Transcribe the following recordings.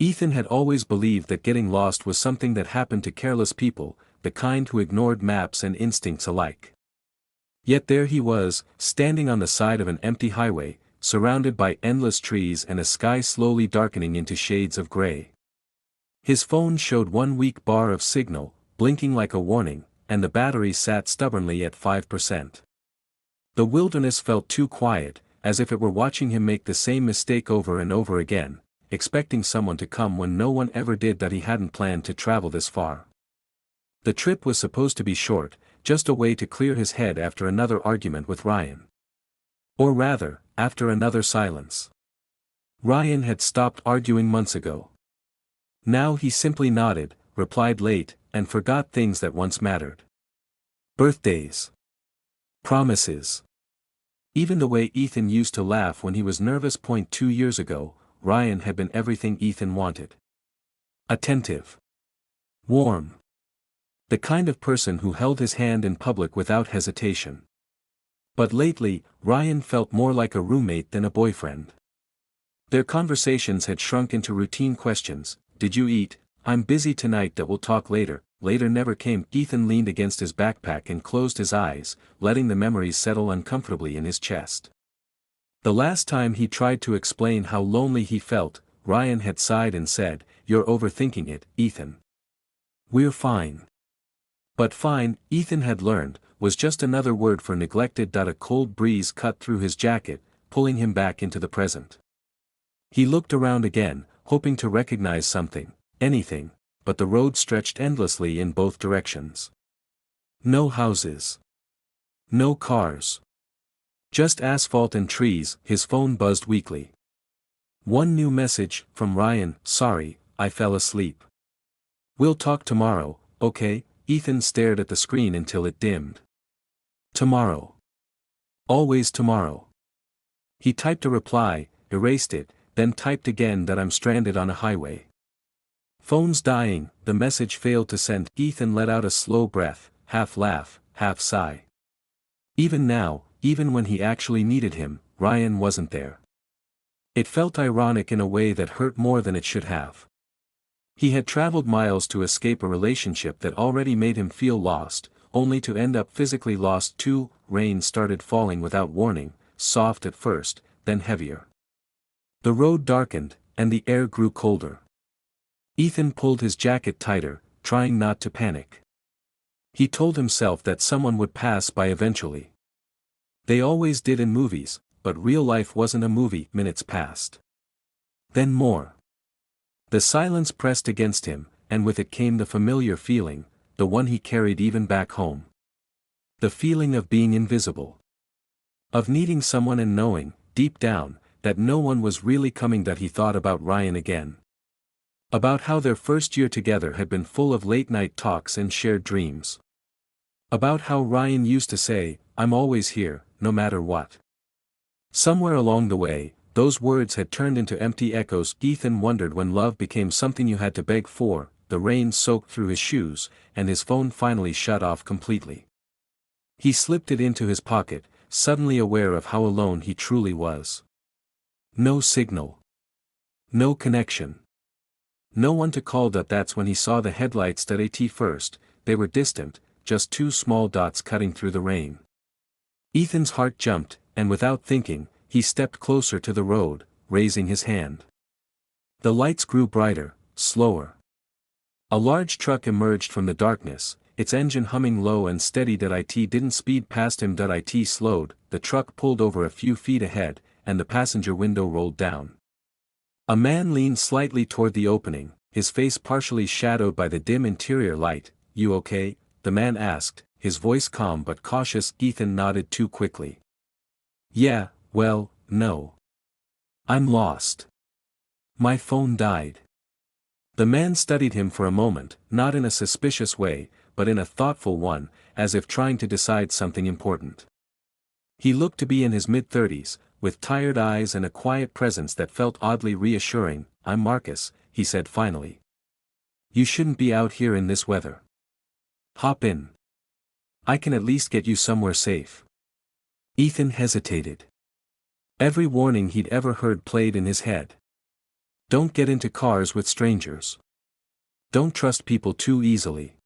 Ethan had always believed that getting lost was something that happened to careless people, the kind who ignored maps and instincts alike. Yet there he was, standing on the side of an empty highway, surrounded by endless trees and a sky slowly darkening into shades of gray. His phone showed one weak bar of signal, blinking like a warning, and the battery sat stubbornly at 5%. The wilderness felt too quiet, as if it were watching him make the same mistake over and over again, expecting someone to come when no one ever did. That he hadn't planned to travel this far. The trip was supposed to be short, just a way to clear his head after another argument with Ryan. Or rather, after another silence. Ryan had stopped arguing months ago. Now he simply nodded, replied late, and forgot things that once mattered. Birthdays. Promises. Even the way Ethan used to laugh when he was nervous. 2 years ago, Ryan had been everything Ethan wanted. Attentive. Warm. The kind of person who held his hand in public without hesitation. But lately, Ryan felt more like a roommate than a boyfriend. Their conversations had shrunk into routine questions. Did you eat? I'm busy tonight. That we'll talk later. Later never came. Ethan leaned against his backpack and closed his eyes, letting the memories settle uncomfortably in his chest. The last time he tried to explain how lonely he felt, Ryan had sighed and said, "You're overthinking it, Ethan. We're fine." But fine, Ethan had learned, was just another word for neglected. A cold breeze cut through his jacket, pulling him back into the present. He looked around again, hoping to recognize something, anything, but the road stretched endlessly in both directions. No houses. No cars. Just asphalt and trees. His phone buzzed weakly. One new message, from Ryan: "Sorry, I fell asleep. We'll talk tomorrow, okay?" Ethan stared at the screen until it dimmed. Tomorrow. Always tomorrow. He typed a reply, erased it, then typed again: "That I'm stranded on a highway. Phone's dying." The message failed to send. Ethan let out a slow breath, half laugh, half sigh. Even now, even when he actually needed him, Ryan wasn't there. It felt ironic in a way that hurt more than it should have. He had traveled miles to escape a relationship that already made him feel lost, only to end up physically lost too. Rain started falling without warning, soft at first, then heavier. The road darkened, and the air grew colder. Ethan pulled his jacket tighter, trying not to panic. He told himself that someone would pass by eventually. They always did in movies, but real life wasn't a movie. Minutes passed. Then more. The silence pressed against him, and with it came the familiar feeling, the one he carried even back home. The feeling of being invisible. Of needing someone and knowing, deep down, that no one was really coming. That he thought about Ryan again. About how their first year together had been full of late-night talks and shared dreams. About how Ryan used to say, "I'm always here, no matter what." Somewhere along the way, those words had turned into empty echoes. Ethan wondered when love became something you had to beg for. The rain soaked through his shoes, and his phone finally shut off completely. He slipped it into his pocket, suddenly aware of how alone he truly was. No signal. No connection. No one to call. That's when he saw the headlights. At first, they were distant, just two small dots cutting through the rain. Ethan's heart jumped, and without thinking, he stepped closer to the road, raising his hand. The lights grew brighter, slower. A large truck emerged from the darkness, its engine humming low and steady. It didn't speed past him. It slowed. The truck pulled over a few feet ahead, and the passenger window rolled down. A man leaned slightly toward the opening, his face partially shadowed by the dim interior light. "You okay?" the man asked, his voice calm but cautious. Ethan nodded too quickly. "Yeah, well, no. I'm lost. My phone died." The man studied him for a moment, not in a suspicious way, but in a thoughtful one, as if trying to decide something important. He looked to be in his mid-30s, with tired eyes and a quiet presence that felt oddly reassuring. "I'm Marcus," he said finally. "You shouldn't be out here in this weather. Hop in. I can at least get you somewhere safe." Ethan hesitated. Every warning he'd ever heard played in his head. Don't get into cars with strangers. Don't trust people too easily.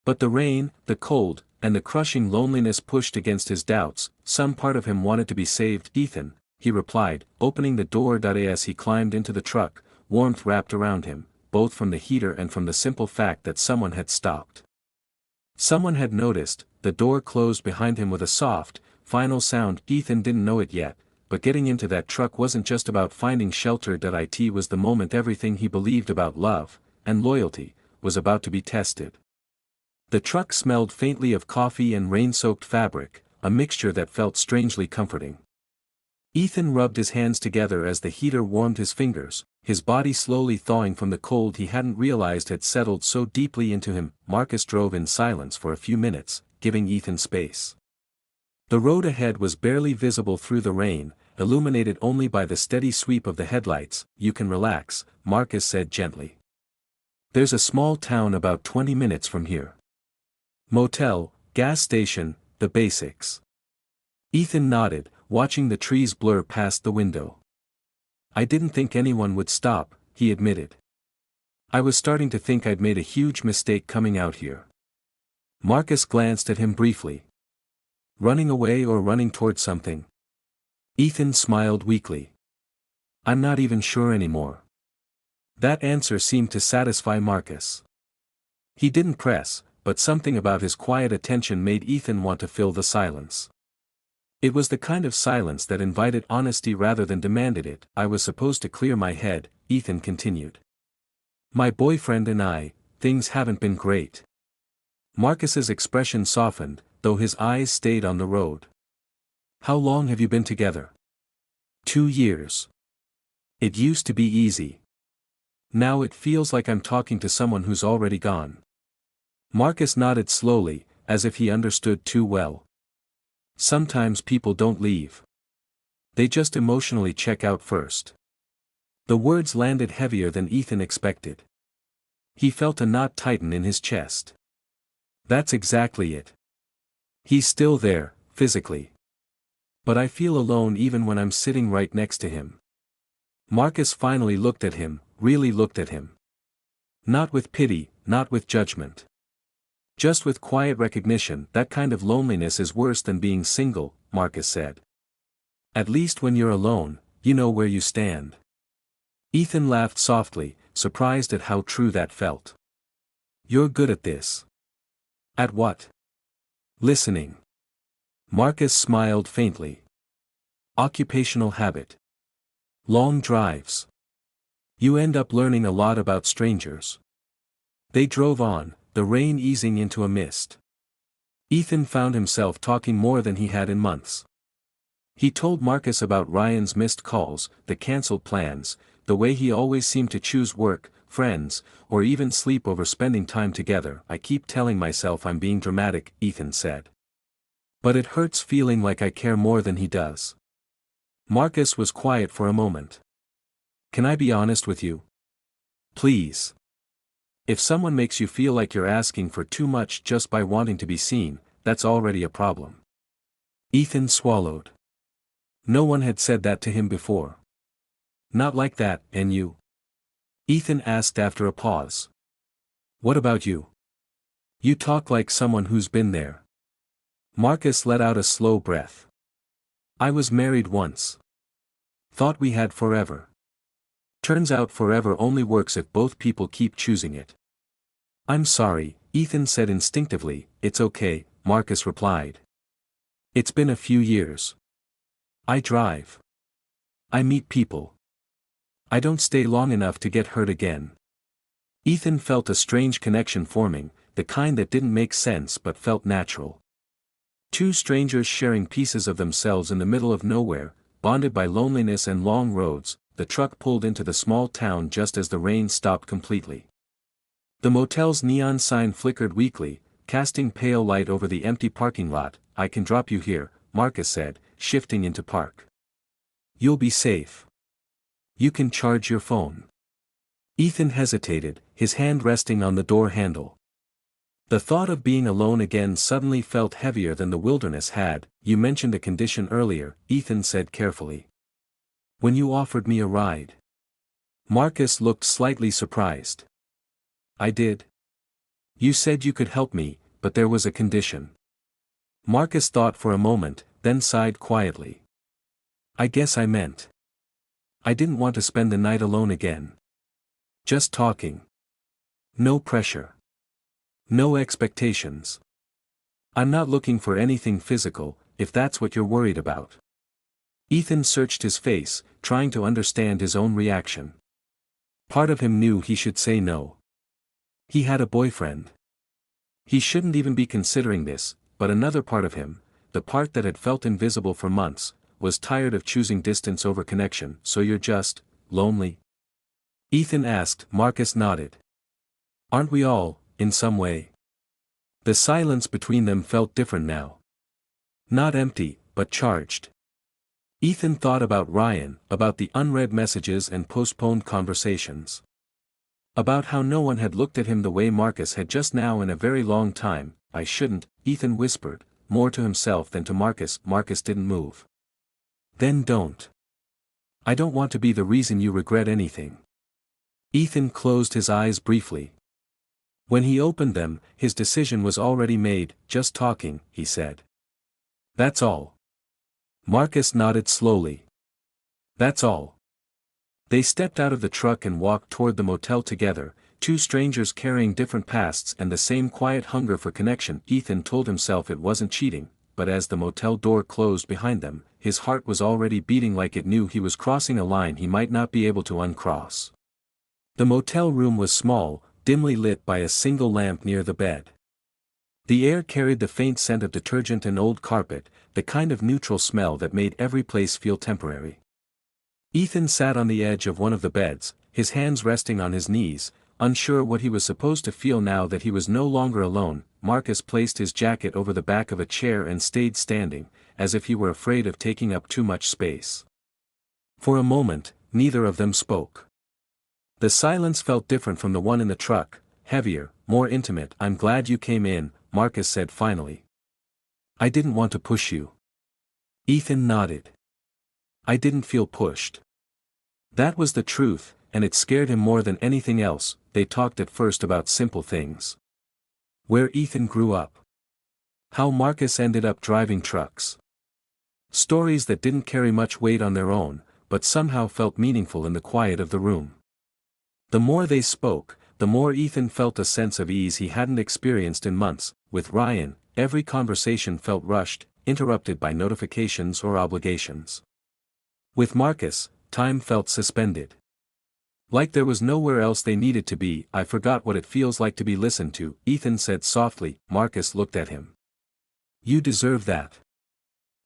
But the rain, the cold, and the crushing loneliness pushed against his doubts. Some part of him wanted to be saved. Ethan, he replied, opening the door. As he climbed into the truck, warmth wrapped around him, both from the heater and from the simple fact that someone had stopped. Someone had noticed. The door closed behind him with a soft, final sound. Ethan didn't know it yet, but getting into that truck wasn't just about finding shelter. It was the moment everything he believed about love and loyalty was about to be tested. The truck smelled faintly of coffee and rain-soaked fabric, a mixture that felt strangely comforting. Ethan rubbed his hands together as the heater warmed his fingers, his body slowly thawing from the cold he hadn't realized had settled so deeply into him. Marcus drove in silence for a few minutes, giving Ethan space. The road ahead was barely visible through the rain, illuminated only by the steady sweep of the headlights. You can relax, Marcus said gently. There's a small town about 20 minutes from here. Motel, gas station, the basics. Ethan nodded, watching the trees blur past the window. I didn't think anyone would stop, he admitted. I was starting to think I'd made a huge mistake coming out here. Marcus glanced at him briefly. Running away or running toward something? Ethan smiled weakly. I'm not even sure anymore. That answer seemed to satisfy Marcus. He didn't press, but something about his quiet attention made Ethan want to fill the silence. It was the kind of silence that invited honesty rather than demanded it. I was supposed to clear my head, Ethan continued. My boyfriend and I, things haven't been great. Marcus's expression softened, though his eyes stayed on the road. How long have you been together? 2 years. It used to be easy. Now it feels like I'm talking to someone who's already gone. Marcus nodded slowly, as if he understood too well. Sometimes people don't leave. They just emotionally check out first. The words landed heavier than Ethan expected. He felt a knot tighten in his chest. That's exactly it. He's still there, physically. But I feel alone even when I'm sitting right next to him. Marcus finally looked at him, really looked at him. Not with pity, not with judgment. Just with quiet recognition. That kind of loneliness is worse than being single, Marcus said. At least when you're alone, you know where you stand. Ethan laughed softly, surprised at how true that felt. You're good at this. At what? Listening. Marcus smiled faintly. Occupational habit. Long drives. You end up learning a lot about strangers. They drove on, the rain easing into a mist. Ethan found himself talking more than he had in months. He told Marcus about Ryan's missed calls, the cancelled plans, the way he always seemed to choose work, friends, or even sleep over spending time together. I keep telling myself I'm being dramatic, Ethan said. But it hurts feeling like I care more than he does. Marcus was quiet for a moment. Can I be honest with you? Please. If someone makes you feel like you're asking for too much just by wanting to be seen, that's already a problem. Ethan swallowed. No one had said that to him before. Not like that, and you? Ethan asked after a pause. What about you? You talk like someone who's been there. Marcus let out a slow breath. I was married once. Thought we had forever. Turns out forever only works if both people keep choosing it. I'm sorry, Ethan said instinctively. It's okay, Marcus replied. It's been a few years. I drive. I meet people. I don't stay long enough to get hurt again. Ethan felt a strange connection forming, the kind that didn't make sense but felt natural. Two strangers sharing pieces of themselves in the middle of nowhere, bonded by loneliness and long roads. The truck pulled into the small town just as the rain stopped completely. The motel's neon sign flickered weakly, casting pale light over the empty parking lot. I can drop you here, Marcus said, shifting into park. You'll be safe. You can charge your phone. Ethan hesitated, his hand resting on the door handle. The thought of being alone again suddenly felt heavier than the wilderness had. You mentioned a condition earlier, Ethan said carefully. When you offered me a ride. Marcus looked slightly surprised. I did. You said you could help me, but there was a condition. Marcus thought for a moment, then sighed quietly. I guess I meant. I didn't want to spend the night alone again. Just talking. No pressure. No expectations. I'm not looking for anything physical, if that's what you're worried about. Ethan searched his face, trying to understand his own reaction. Part of him knew he should say no. He had a boyfriend. He shouldn't even be considering this, but another part of him, the part that had felt invisible for months, was tired of choosing distance over connection. So you're just lonely? Ethan asked. Marcus nodded. Aren't we all, in some way? The silence between them felt different now. Not empty, but charged. Ethan thought about Ryan, about the unread messages and postponed conversations. About how no one had looked at him the way Marcus had just now in a very long time. I shouldn't, Ethan whispered, more to himself than to Marcus. Marcus didn't move. Then don't. I don't want to be the reason you regret anything. Ethan closed his eyes briefly. When he opened them, his decision was already made. Just talking, he said. That's all. Marcus nodded slowly. That's all. They stepped out of the truck and walked toward the motel together, two strangers carrying different pasts and the same quiet hunger for connection. Ethan told himself it wasn't cheating, but as the motel door closed behind them, his heart was already beating like it knew he was crossing a line he might not be able to uncross. The motel room was small, dimly lit by a single lamp near the bed. The air carried the faint scent of detergent and old carpet, the kind of neutral smell that made every place feel temporary. Ethan sat on the edge of one of the beds, his hands resting on his knees, unsure what he was supposed to feel now that he was no longer alone. Marcus placed his jacket over the back of a chair and stayed standing, as if he were afraid of taking up too much space. For a moment, neither of them spoke. The silence felt different from the one in the truck, heavier, more intimate. I'm glad you came in, Marcus said finally. I didn't want to push you. Ethan nodded. I didn't feel pushed. That was the truth, and it scared him more than anything else. They talked at first about simple things. Where Ethan grew up. How Marcus ended up driving trucks. Stories that didn't carry much weight on their own, but somehow felt meaningful in the quiet of the room. The more they spoke, the more Ethan felt a sense of ease he hadn't experienced in months. With Ryan, every conversation felt rushed, interrupted by notifications or obligations. With Marcus, time felt suspended. Like there was nowhere else they needed to be. I forgot what it feels like to be listened to, Ethan said softly. Marcus looked at him. You deserve that.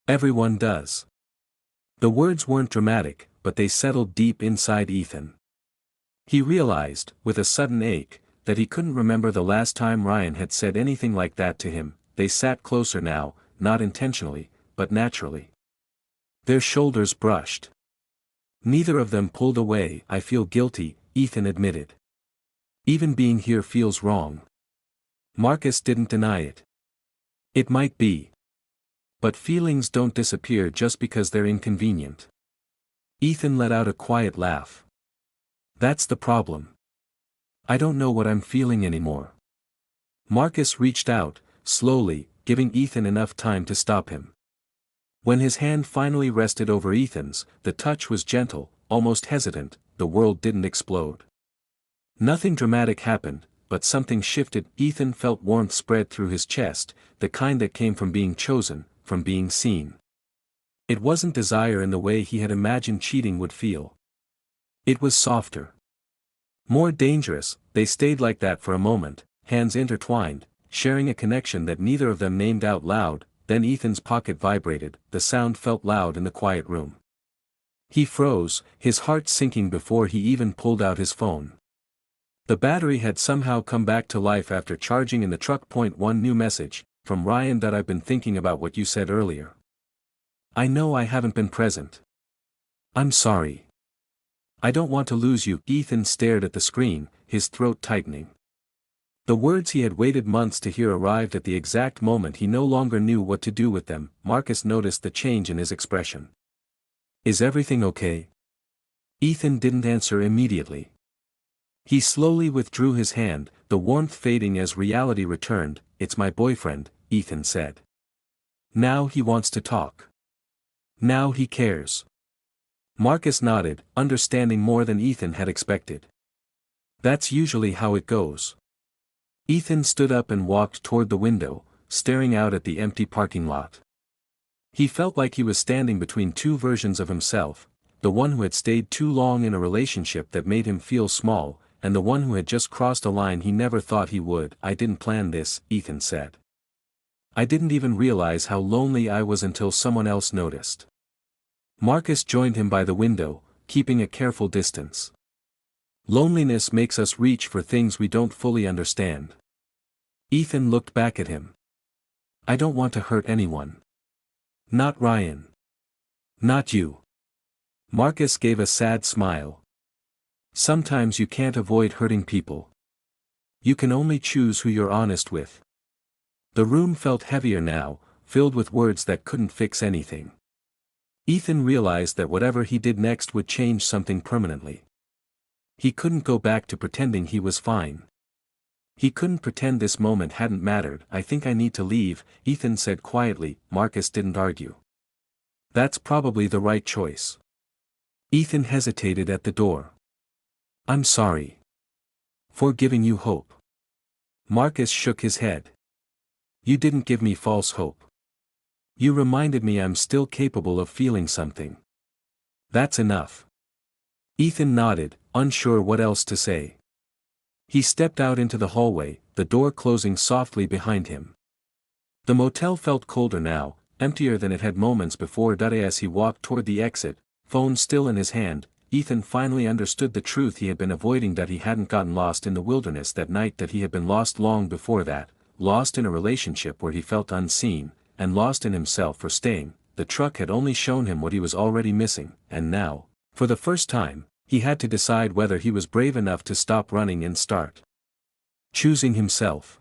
Everyone does. The words weren't dramatic, but they settled deep inside Ethan. He realized, with a sudden ache, that he couldn't remember the last time Ryan had said anything like that to him. They sat closer now, not intentionally, but naturally. Their shoulders brushed. Neither of them pulled away. I feel guilty, Ethan admitted. Even being here feels wrong. Marcus didn't deny it. It might be. But feelings don't disappear just because they're inconvenient. Ethan let out a quiet laugh. That's the problem. I don't know what I'm feeling anymore. Marcus reached out, slowly, giving Ethan enough time to stop him. When his hand finally rested over Ethan's, the touch was gentle, almost hesitant. The world didn't explode. Nothing dramatic happened, but something shifted. Ethan felt warmth spread through his chest, the kind that came from being chosen, from being seen. It wasn't desire in the way he had imagined cheating would feel. It was softer. More dangerous. They stayed like that for a moment, hands intertwined, sharing a connection that neither of them named out loud. Then Ethan's pocket vibrated. The sound felt loud in the quiet room. He froze, his heart sinking before he even pulled out his phone. The battery had somehow come back to life after charging in the truck. One new message, from Ryan. That I've been thinking about what you said earlier. I know I haven't been present. I'm sorry. I don't want to lose you. Ethan stared at the screen, his throat tightening. The words he had waited months to hear arrived at the exact moment he no longer knew what to do with them. Marcus noticed the change in his expression. Is everything okay? Ethan didn't answer immediately. He slowly withdrew his hand, the warmth fading as reality returned. "It's my boyfriend," Ethan said. "Now he wants to talk. Now he cares." Marcus nodded, understanding more than Ethan had expected. "That's usually how it goes." Ethan stood up and walked toward the window, staring out at the empty parking lot. He felt like he was standing between two versions of himself, the one who had stayed too long in a relationship that made him feel small, and the one who had just crossed a line he never thought he would. "I didn't plan this," Ethan said. "I didn't even realize how lonely I was until someone else noticed." Marcus joined him by the window, keeping a careful distance. "Loneliness makes us reach for things we don't fully understand." Ethan looked back at him. "I don't want to hurt anyone. Not Ryan. Not you." Marcus gave a sad smile. "Sometimes you can't avoid hurting people. You can only choose who you're honest with." The room felt heavier now, filled with words that couldn't fix anything. Ethan realized that whatever he did next would change something permanently. He couldn't go back to pretending he was fine. He couldn't pretend this moment hadn't mattered. "I think I need to leave," Ethan said quietly. Marcus didn't argue. "That's probably the right choice." Ethan hesitated at the door. "I'm sorry for giving you hope." Marcus shook his head. "You didn't give me false hope. You reminded me I'm still capable of feeling something. That's enough." Ethan nodded, unsure what else to say. He stepped out into the hallway, the door closing softly behind him. The motel felt colder now, emptier than it had moments before. As he walked toward the exit, phone still in his hand, Ethan finally understood the truth he had been avoiding, that he hadn't gotten lost in the wilderness that night, that he had been lost long before that, lost in a relationship where he felt unseen, and lost in himself for staying. The truck had only shown him what he was already missing, and now, for the first time, he had to decide whether he was brave enough to stop running and start choosing himself.